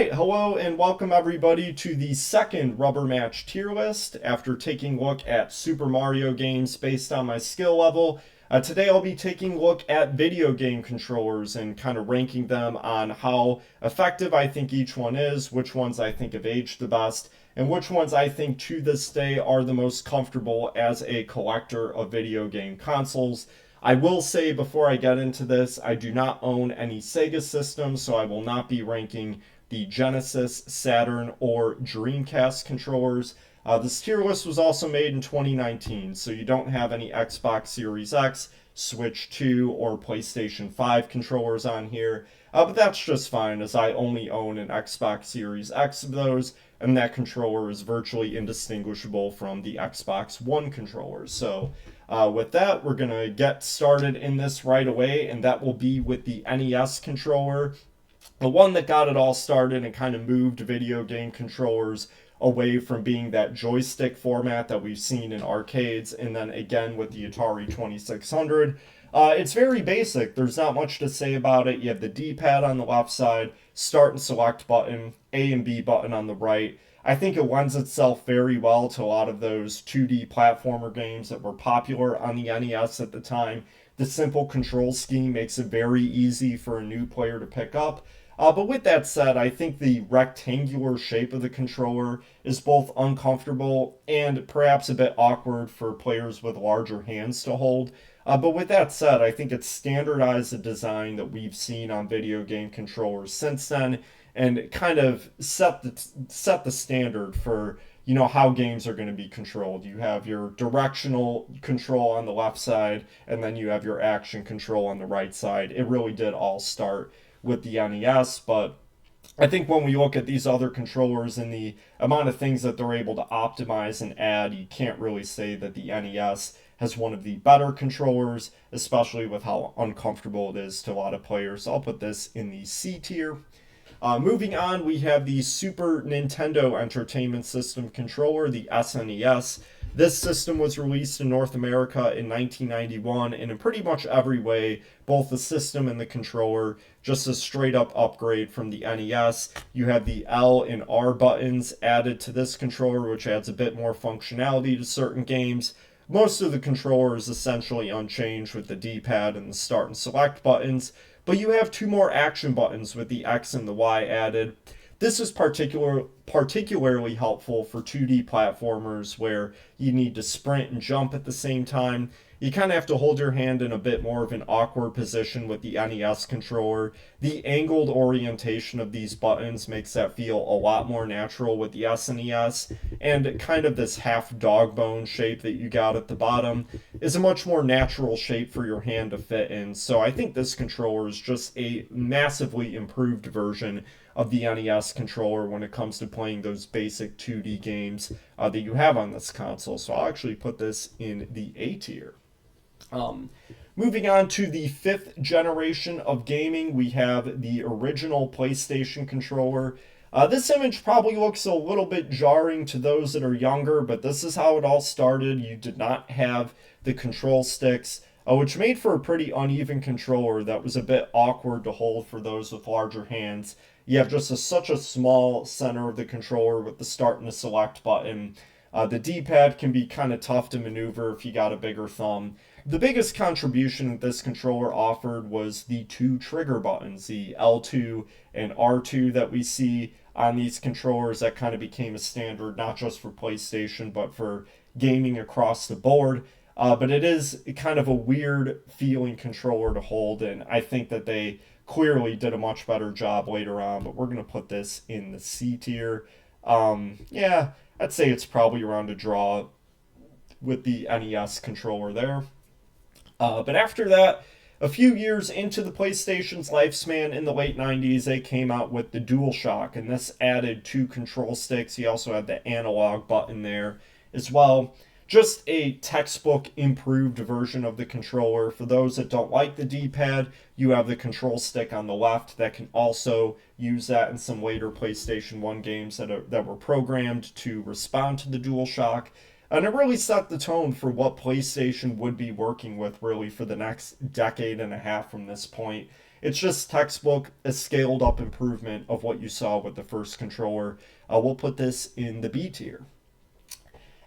right, hello and welcome everybody to the second Rubber Match tier list after taking a look at Super Mario games based on my skill level. Today I'll be taking a look at video game controllers and kind of ranking them on how effective I think each one is, which ones I think have aged the best, and which ones I think to this day are the most comfortable as a collector of video game consoles. I will say before I get into this, I do not own any Sega systems, so I will not be ranking the Genesis, Saturn, or Dreamcast controllers. This tier list was also made in 2019, so you don't have any Xbox Series X, Switch 2, or PlayStation 5 controllers on here. But that's just fine, as I only own an Xbox Series X of those, and that controller is virtually indistinguishable from the Xbox One controller. So, with that, we're going to get started in this right away, and that will be with the NES controller, the one that got it all started and kind of moved video game controllers away from being that joystick format that we've seen in arcades, and then again with the Atari 2600. It's very basic. There's not much to say about it. You have the D-pad on the left side, start and select button, A and B button on the right. I think it lends itself very well to a lot of those 2D platformer games that were popular on the NES at the time. The simple control scheme makes it very easy for a new player to pick up. But with that said, I think the rectangular shape of the controller is both uncomfortable and perhaps a bit awkward for players with larger hands to hold. But with that said, I think it's standardized the design that we've seen on video game controllers since then, and kind of set the standard for how games are going to be controlled. You have your directional control on the left side, and then you have your action control on the right side. It really did all start with the NES, but I think when we look at these other controllers and the amount of things that they're able to optimize and add, you can't really say that the NES has one of the better controllers, especially with how uncomfortable it is to a lot of players. So I'll put this in the C tier. Moving on, we have the Super Nintendo Entertainment System controller, the SNES. This system was released in North America in 1991, and in pretty much every way, both the system and the controller, just a straight up upgrade from the NES. You have the L and R buttons added to this controller, which adds a bit more functionality to certain games. Most of the controller is essentially unchanged with the D-pad and the start and select buttons, but you have two more action buttons with the X and the Y added. This is particularly helpful for 2D platformers where you need to sprint and jump at the same time. You kind of have to hold your hand in a bit more of an awkward position with the NES controller. The angled orientation of these buttons makes that feel a lot more natural with the SNES, and kind of this half dog bone shape that you got at the bottom is a much more natural shape for your hand to fit in. So I think this controller is just a massively improved version of the NES controller when it comes to playing those basic 2D games that you have on this console. So I'll actually put this in the A tier. Moving on to the fifth generation of gaming, we have the original PlayStation controller. This image probably looks a little bit jarring to those that are younger, but this is how it all started. You did not have the control sticks, which made for a pretty uneven controller that was a bit awkward to hold for those with larger hands. You have just such a small center of the controller with the start and the select button. The D-pad can be kind of tough to maneuver if you got a bigger thumb. The biggest contribution that this controller offered was the two trigger buttons, the L2 and R2 that we see on these controllers. That kind of became a standard, not just for PlayStation, but for gaming across the board. But it is kind of a weird feeling controller to hold, and I think that they clearly did a much better job later on, but we're going to put this in the C tier. Yeah, I'd say it's probably around a draw with the NES controller there. But after that, a few years into the PlayStation's lifespan in the late 90s, they came out with the DualShock, and this added two control sticks. You also had the analog button there as well. Just a textbook improved version of the controller. For those that don't like the D-pad, you have the control stick on the left that can also use that in some later PlayStation 1 games that were programmed to respond to the DualShock. And it really set the tone for what PlayStation would be working with really for the next decade and a half from this point. It's just textbook, a scaled up improvement of what you saw with the first controller. We'll put this in the B tier.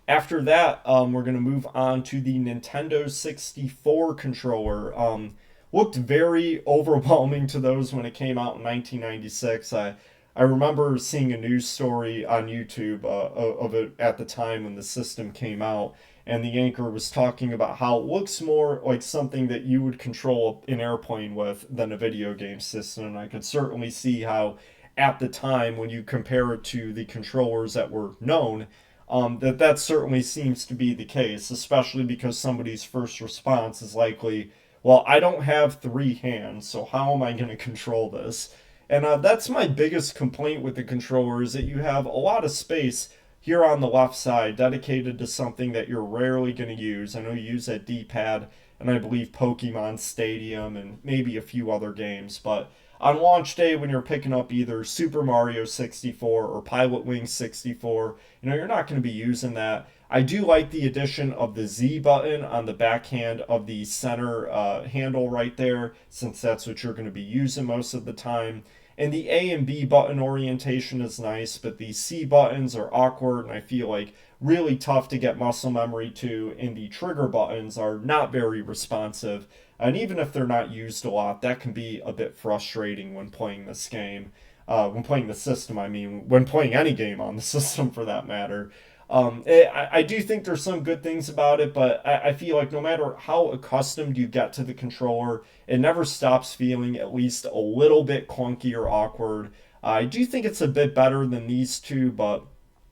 After that, we're going to move on to the Nintendo 64 controller. Looked very overwhelming to those when it came out in 1996. I remember seeing a news story on YouTube of it at the time when the system came out, and the anchor was talking about how it looks more like something that you would control an airplane with than a video game system. And I could certainly see how, at the time, when you compare it to the controllers that were known, that certainly seems to be the case, especially because somebody's first response is likely, well, I don't have three hands, so how am I going to control this? And that's my biggest complaint with the controller is that you have a lot of space here on the left side dedicated to something that you're rarely going to use. I know you use that D-pad, and I believe Pokemon Stadium and maybe a few other games, but on launch day when you're picking up either Super Mario 64 or Pilot Wings 64, you're not going to be using that. I do like the addition of the Z button on the backhand of the center handle right there, since that's what you're going to be using most of the time. And the A and B button orientation is nice, but the C buttons are awkward and I feel like really tough to get muscle memory to, and the trigger buttons are not very responsive. And even if they're not used a lot, that can be a bit frustrating when playing this game. When playing the system, I mean, when playing any game on the system for that matter. I do think there's some good things about it, but I feel like no matter how accustomed you get to the controller, it never stops feeling at least a little bit clunky or awkward. I do think it's a bit better than these two, but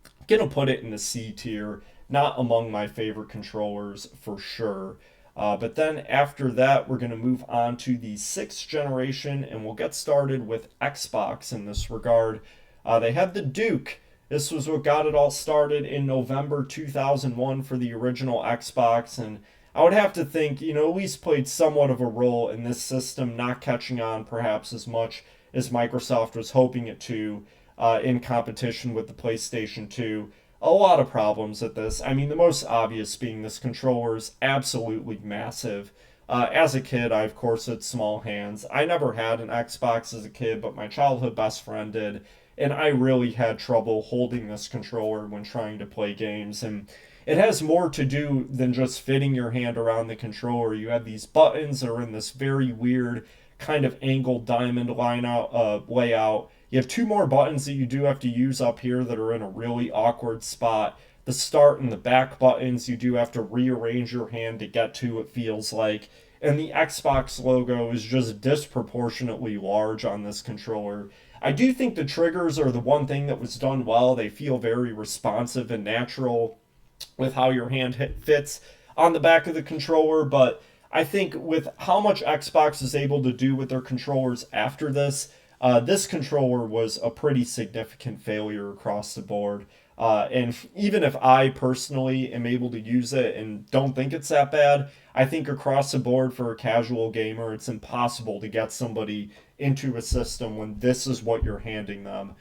I'm going to put it in the C tier, not among my favorite controllers for sure. But then after that, we're going to move on to the sixth generation, and we'll get started with Xbox in this regard. They had the Duke. This was what got it all started in November 2001 for the original Xbox, and I would have to think, at least played somewhat of a role in this system not catching on perhaps as much as Microsoft was hoping it to in competition with the PlayStation 2. A lot of problems at this. I mean, the most obvious being this controller is absolutely massive. As a kid, I of course had small hands. I never had an Xbox as a kid, but my childhood best friend did, and I really had trouble holding this controller when trying to play games. And it has more to do than just fitting your hand around the controller. You have these buttons that are in this very weird kind of angled diamond layout. You have two more buttons that you do have to use up here that are in a really awkward spot. The start and the back buttons you do have to rearrange your hand to get to, it feels like. And the Xbox logo is just disproportionately large on this controller. I do think the triggers are the one thing that was done well. They feel very responsive and natural with how your hand fits on the back of the controller, but I think with how much Xbox is able to do with their controllers after this, this controller was a pretty significant failure across the board. And even if I personally am able to use it and don't think it's that bad, I think across the board for a casual gamer, it's impossible to get somebody into a system when this is what you're handing them.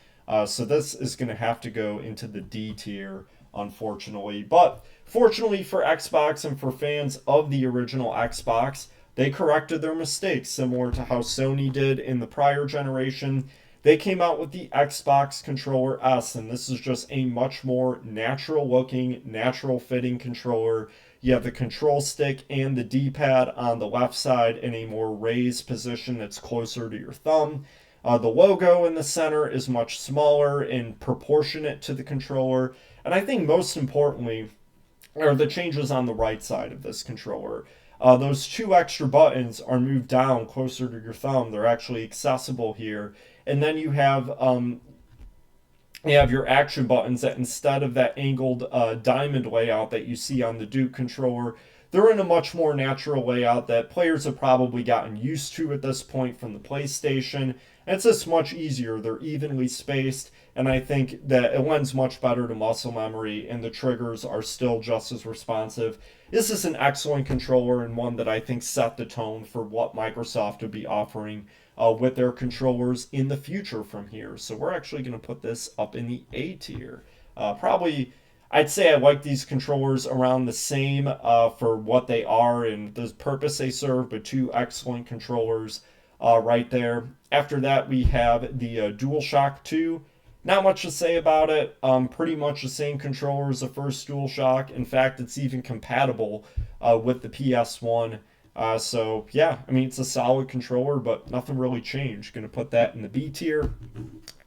So this is going to have to go into the D tier, unfortunately. But fortunately for Xbox and for fans of the original Xbox, they corrected their mistakes, similar to how Sony did in the prior generation. They came out with the Xbox Controller S, and this is just a much more natural looking, natural fitting controller. You have the control stick and the D-pad on the left side in a more raised position that's closer to your thumb. The logo in the center is much smaller and proportionate to the controller. And I think most importantly are the changes on the right side of this controller. Those two extra buttons are moved down closer to your thumb. They're actually accessible here. And then you have your action buttons that instead of that angled diamond layout that you see on the Duke controller, they're in a much more natural layout that players have probably gotten used to at this point from the PlayStation. And it's just much easier. They're evenly spaced, and I think that it lends much better to muscle memory, and the triggers are still just as responsive. This is an excellent controller and one that I think set the tone for what Microsoft would be offering with their controllers in the future from here. So we're actually going to put this up in the A tier. Probably, I'd say I like these controllers around the same for what they are and the purpose they serve, but two excellent controllers. right there. After that, we have the DualShock 2. Not much to say about it. Pretty much the same controller as the first DualShock. In fact, it's even compatible with the PS1. So yeah, I mean, it's a solid controller, but nothing really changed. Gonna put that in the B tier.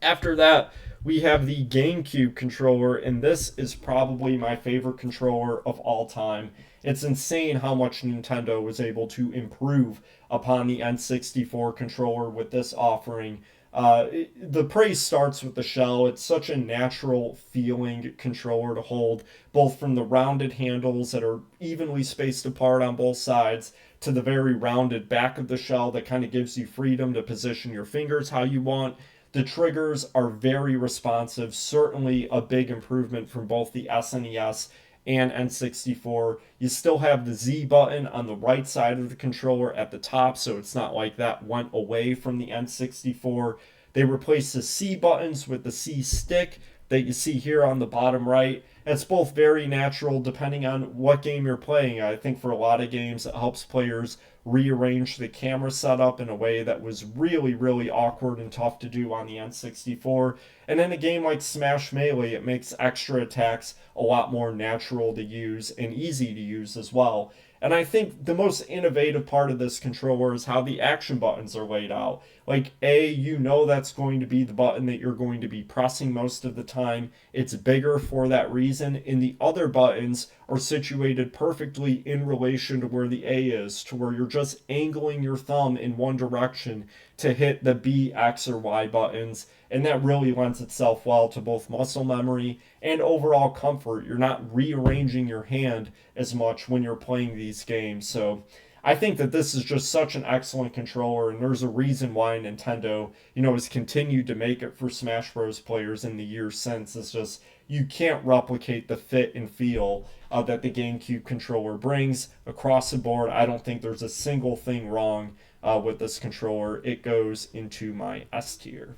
After that, we have the GameCube controller, and this is probably my favorite controller of all time. It's insane how much Nintendo was able to improve upon the N64 controller with this offering. The praise starts with the shell. It's such a natural feeling controller to hold, both from the rounded handles that are evenly spaced apart on both sides to the very rounded back of the shell that kind of gives you freedom to position your fingers how you want. The triggers are very responsive, certainly a big improvement from both the SNES and N64. You still have the Z button on the right side of the controller at the top, so it's not like that went away from the N64. They replaced the C buttons with the C stick that you see here on the bottom right. It's both very natural depending on what game you're playing. I think for a lot of games it helps players rearrange the camera setup in a way that was really, really awkward and tough to do on the N64. And in a game like Smash Melee, it makes extra attacks a lot more natural to use and easy to use as well. And I think the most innovative part of this controller is how the action buttons are laid out. Like, you know that's going to be the button that you're going to be pressing most of the time. It's bigger for that reason. And the other buttons are situated perfectly in relation to where the A is, to where you're just angling your thumb in one direction to hit the B, X, or Y buttons. And that really lends itself well to both muscle memory and overall comfort. You're not rearranging your hand as much when you're playing these games. So I think that this is just such an excellent controller, and there's a reason why Nintendo, has continued to make it for Smash Bros. Players in the years since. It's just you can't replicate the fit and feel that the GameCube controller brings across the board. I don't think there's a single thing wrong with this controller. It goes into my S tier.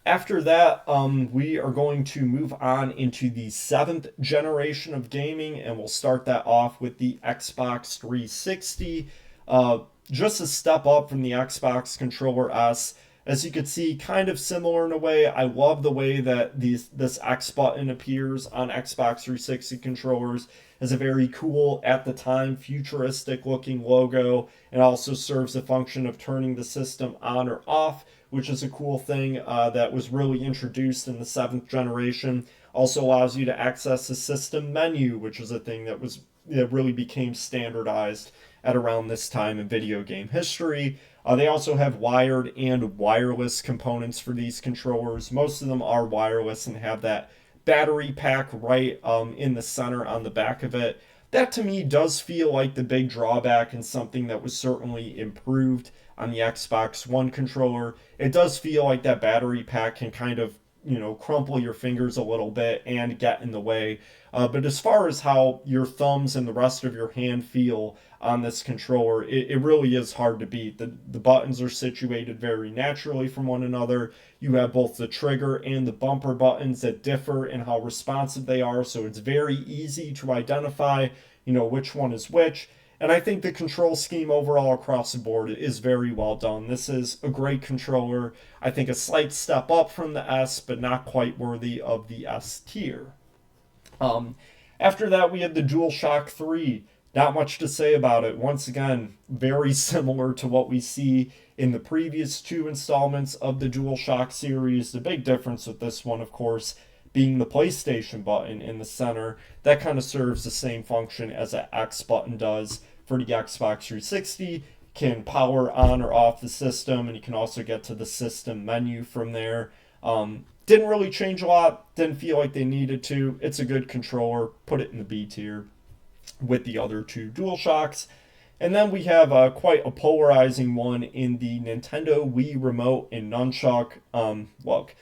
After that, we are going to move on into the 7th generation of gaming, and we'll start that off with the Xbox 360. Just a step up from the Xbox Controller S. As you can see, kind of similar in a way. I love the way that this X button appears on Xbox 360 controllers as a very cool, at the time, futuristic looking logo. It also serves the function of turning the system on or off, which is a cool thing that was really introduced in the 7th generation. Also allows you to access the system menu, which is a thing that really became standardized at around this time in video game history. They also have wired and wireless components for these controllers. Most of them are wireless and have that battery pack right in the center on the back of it. That to me does feel like the big drawback and something that was certainly improved on the Xbox One controller. It does feel like that battery pack can kind of, crumple your fingers a little bit and get in the way. But as far as how your thumbs and the rest of your hand feel on this controller, it really is hard to beat. The buttons are situated very naturally from one another. You have both the trigger and the bumper buttons that differ in how responsive they are, so it's very easy to identify, which one is which. And I think the control scheme overall across the board is very well done. This is a great controller. I think a slight step up from the S, but not quite worthy of the S tier. After that, we had the DualShock 3. Not much to say about it. Once again, very similar to what we see in the previous 2 installments of the DualShock series. The big difference with this one, of course, being the PlayStation button in the center. That kind of serves the same function as an X button does for the Xbox 360. Can power on or off the system, and you can also get to the system menu from there. Didn't really change a lot. Didn't feel like they needed to. It's a good controller. Put it in the B tier with the other 2 DualShocks. And then we have quite a polarizing one in the Nintendo Wii Remote and Nunchuck. Look,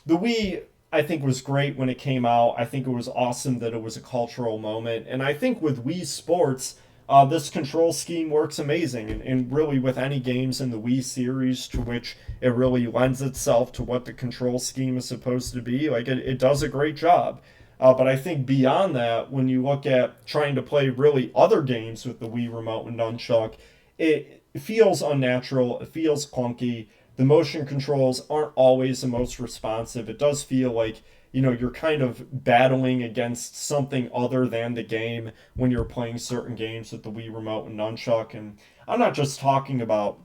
the Wii, I think, was great when it came out. I think it was awesome that it was a cultural moment. And I think with Wii Sports, this control scheme works amazing. And really with any games in the Wii series to which it really lends itself to what the control scheme is supposed to be, like it does a great job. But I think beyond that, when you look at trying to play really other games with the Wii Remote and Nunchuck, it feels unnatural, it feels clunky. The motion controls aren't always the most responsive. It does feel like, you're kind of battling against something other than the game when you're playing certain games with the Wii Remote and Nunchuck. And I'm not just talking about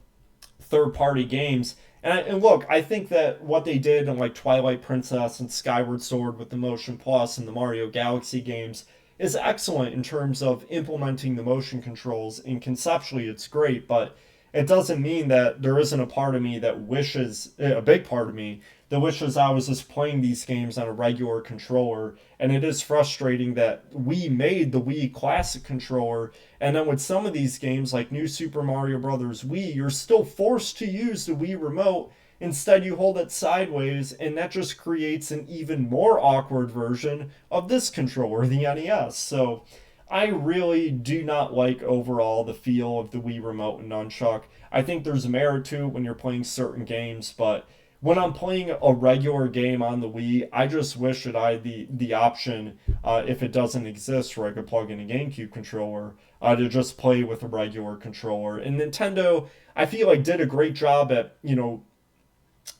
third party games. And look, I think that what they did in like Twilight Princess and Skyward Sword with the Motion Plus and the Mario Galaxy games is excellent in terms of implementing the motion controls, and conceptually it's great, but it doesn't mean that there isn't a part of me that wishes, a big part of me that wishes I was just playing these games on a regular controller. And it is frustrating that we made the Wii Classic controller, and then with some of these games like New Super Mario Bros. Wii, you're still forced to use the Wii Remote. Instead, you hold it sideways, and that just creates an even more awkward version of this controller, the NES. So I really do not like overall the feel of the Wii Remote and Nunchuck. I think there's merit to it when you're playing certain games, but when I'm playing a regular game on the Wii, I just wish that I had the option, if it doesn't exist, where I could plug in a GameCube controller, to just play with a regular controller. And Nintendo, I feel like, did a great job at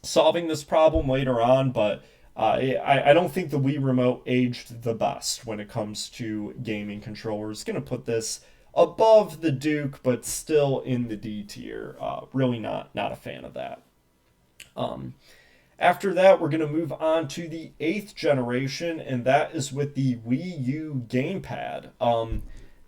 solving this problem later on, but I don't think the Wii Remote aged the best when it comes to gaming controllers. Gonna put this above the Duke, but still in the D tier. Really not a fan of that. Um, After that, we're going to move on to the eighth generation, and that is with the Wii U Gamepad.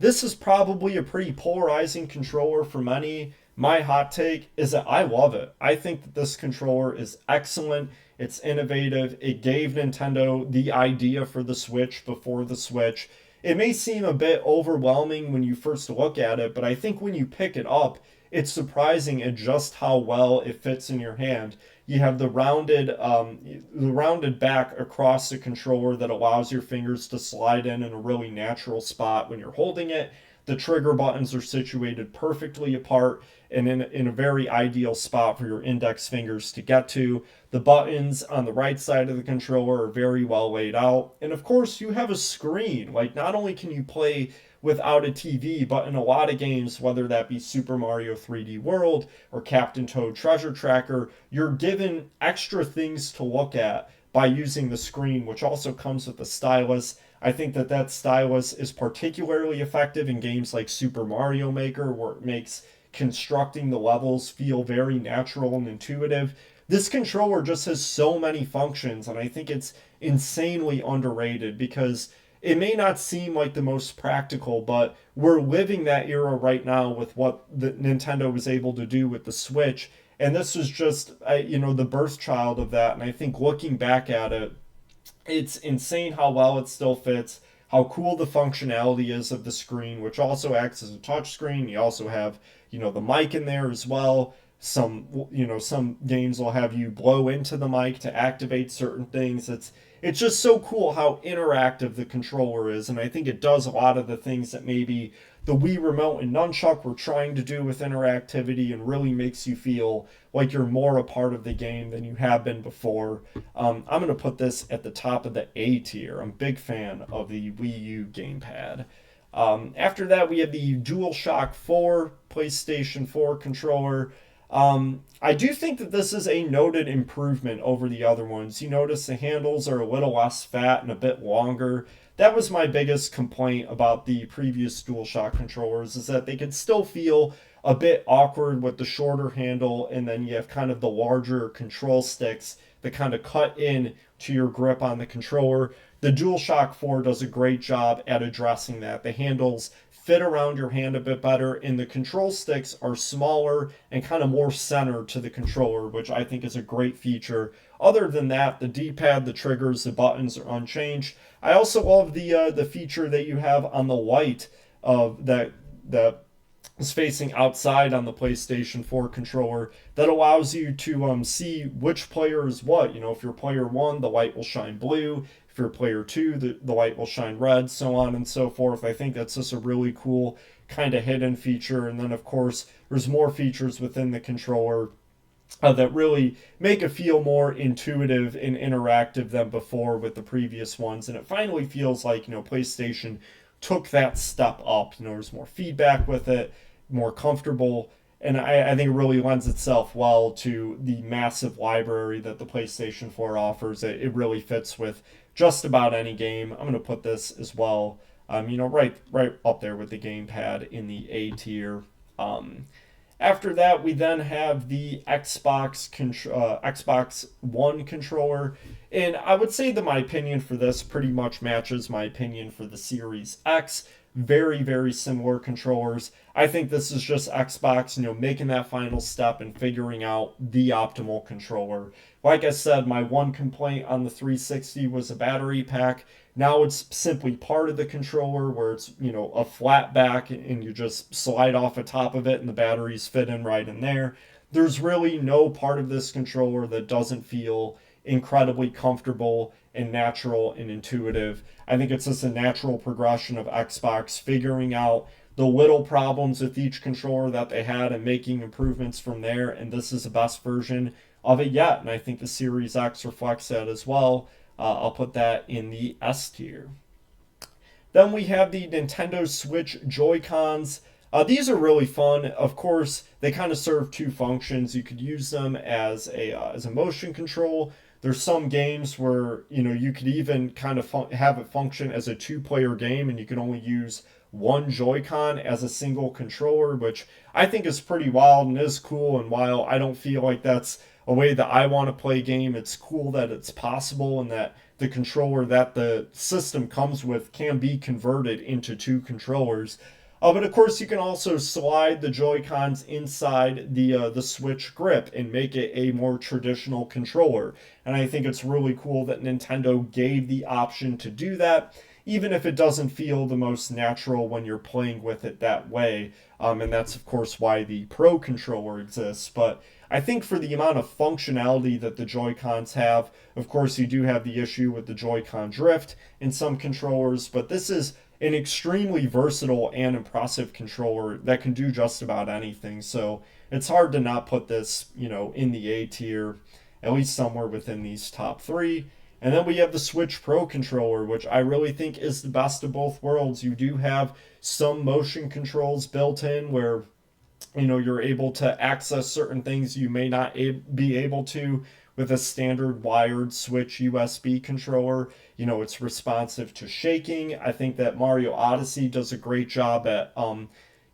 This is probably a pretty polarizing controller for many. My hot take is that I love it. I think that this controller is excellent. It's innovative. It gave Nintendo the idea for the Switch before the Switch. It may seem a bit overwhelming when you first look at it, but I think when you pick it up, it's surprising at just how well it fits in your hand. You have the rounded back across the controller that allows your fingers to slide in a really natural spot when you're holding it. The trigger buttons are situated perfectly apart and in a very ideal spot for your index fingers to get to. The buttons on the right side of the controller are very well laid out. And of course, you have a screen. Like, not only can you play without a TV, but in a lot of games, whether that be Super Mario 3D World or Captain Toad Treasure Tracker, you're given extra things to look at by using the screen, which also comes with a stylus. I think that stylus is particularly effective in games like Super Mario Maker, where it makes constructing the levels feel very natural and intuitive. This controller just has so many functions, and I think it's insanely underrated because it may not seem like the most practical, but we're living that era right now with what the Nintendo was able to do with the Switch, and this is just the birth child of that. And I think looking back at it, it's insane how well it still fits, how cool the functionality is of the screen, which also acts as a touch screen. You also have the mic in there as well. Some games will have you blow into the mic to activate certain things. It's just so cool how interactive the controller is, and I think it does a lot of the things that maybe the Wii Remote and Nunchuck were trying to do with interactivity, and really makes you feel like you're more a part of the game than you have been before. I'm going to put this at the top of the A tier. I'm a big fan of the Wii U gamepad. After that, we have the DualShock 4 PlayStation 4 controller. I do think that this is a noted improvement over the other ones. You notice the handles are a little less fat and a bit longer. That was my biggest complaint about the previous DualShock controllers, is that they could still feel a bit awkward with the shorter handle, and then you have kind of the larger control sticks that kind of cut in to your grip on the controller. The DualShock 4 does a great job at addressing that. The handles fit around your hand a bit better, and the control sticks are smaller and kind of more centered to the controller, which I think is a great feature. Other than that, the D-pad, the triggers, the buttons are unchanged. I also love the feature that you have on the light of that is facing outside on the PlayStation 4 controller that allows you to see which player is what. If you're player 1, the light will shine blue. If you're player 2, the light will shine red, so on and so forth. I think that's just a really cool kind of hidden feature. And then, of course, there's more features within the controller that really make it feel more intuitive and interactive than before with the previous ones. And it finally feels like, PlayStation took that step up. There's more feedback with it, more comfortable. and I think it really lends itself well to the massive library that the PlayStation 4 offers. It really fits with just about any game. I'm going to put this as well, right up there with the gamepad in the A tier. Um, After that, we then have the Xbox One controller, and I would say that my opinion for this pretty much matches my opinion for the Series X. Very, very similar controllers. I think this is just Xbox, making that final step and figuring out the optimal controller. Like I said, my one complaint on the 360 was a battery pack. Now it's simply part of the controller where it's, a flat back and you just slide off the top of it and the batteries fit in right in there. There's really no part of this controller that doesn't feel incredibly comfortable and natural and intuitive. I think it's just a natural progression of Xbox figuring out the little problems with each controller that they had and making improvements from there. And this is the best version of it yet. And I think the Series X reflects that as well. I'll put that in the S tier. Then we have the Nintendo Switch Joy-Cons. These are really fun. Of course, they kind of serve two functions. You could use them as a motion control. There's some games where you could even kind of have it function as a two-player game, and you can only use one Joy-Con as a single controller, which I think is pretty wild and is cool. And while I don't feel like that's a way that I want to play a game, it's cool that it's possible and that the controller that the system comes with can be converted into two controllers. But of course, you can also slide the Joy Cons inside the Switch grip and make it a more traditional controller. And I think it's really cool that Nintendo gave the option to do that, even if it doesn't feel the most natural when you're playing with it that way. And that's, of course, why the Pro controller exists. But I think for the amount of functionality that the Joy-Cons have, of course, you do have the issue with the Joy-Con drift in some controllers, but this is an extremely versatile and impressive controller that can do just about anything. So it's hard to not put this, in the A tier, at least somewhere within these top three. And then we have the Switch Pro controller, which I really think is the best of both worlds. You do have some motion controls built in where you're able to access certain things you may not be able to with a standard wired Switch USB controller. It's responsive to shaking. I think that Mario Odyssey does a great job at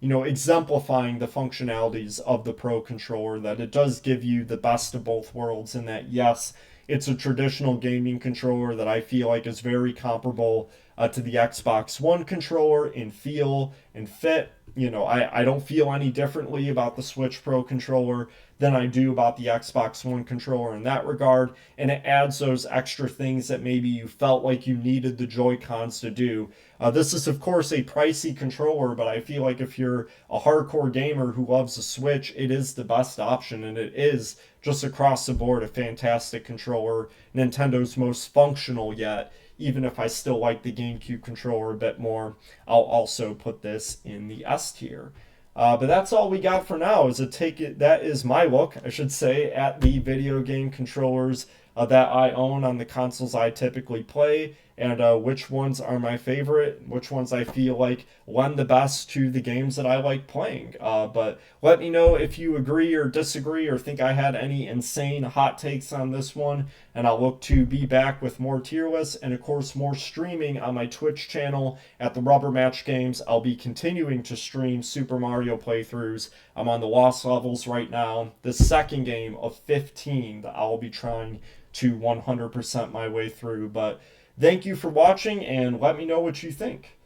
exemplifying the functionalities of the Pro controller, that it does give you the best of both worlds, and that yes, it's a traditional gaming controller that I feel like is very comparable to the Xbox One controller in feel and fit. I don't feel any differently about the Switch Pro controller than I do about the Xbox One controller in that regard, and it adds those extra things that maybe you felt like you needed the Joy-Cons to do. This is, of course, a pricey controller, but I feel like if you're a hardcore gamer who loves the Switch, it is the best option, and it is just across the board a fantastic controller. Nintendo's most functional yet. Even if I still like the GameCube controller a bit more, I'll also put this in the S tier. But that's all we got for now. That is my look, I should say, at the video game controllers that I own on the consoles I typically play, and which ones are my favorite, which ones I feel like lend the best to the games that I like playing. But let me know if you agree or disagree or think I had any insane hot takes on this one, and I'll look to be back with more tier lists and, of course, more streaming on my Twitch channel at the Rubber Match Games. I'll be continuing to stream Super Mario playthroughs. I'm on the Lost Levels right now, the second game of 15 that I'll be trying to 100% my way through. But thank you for watching, and let me know what you think.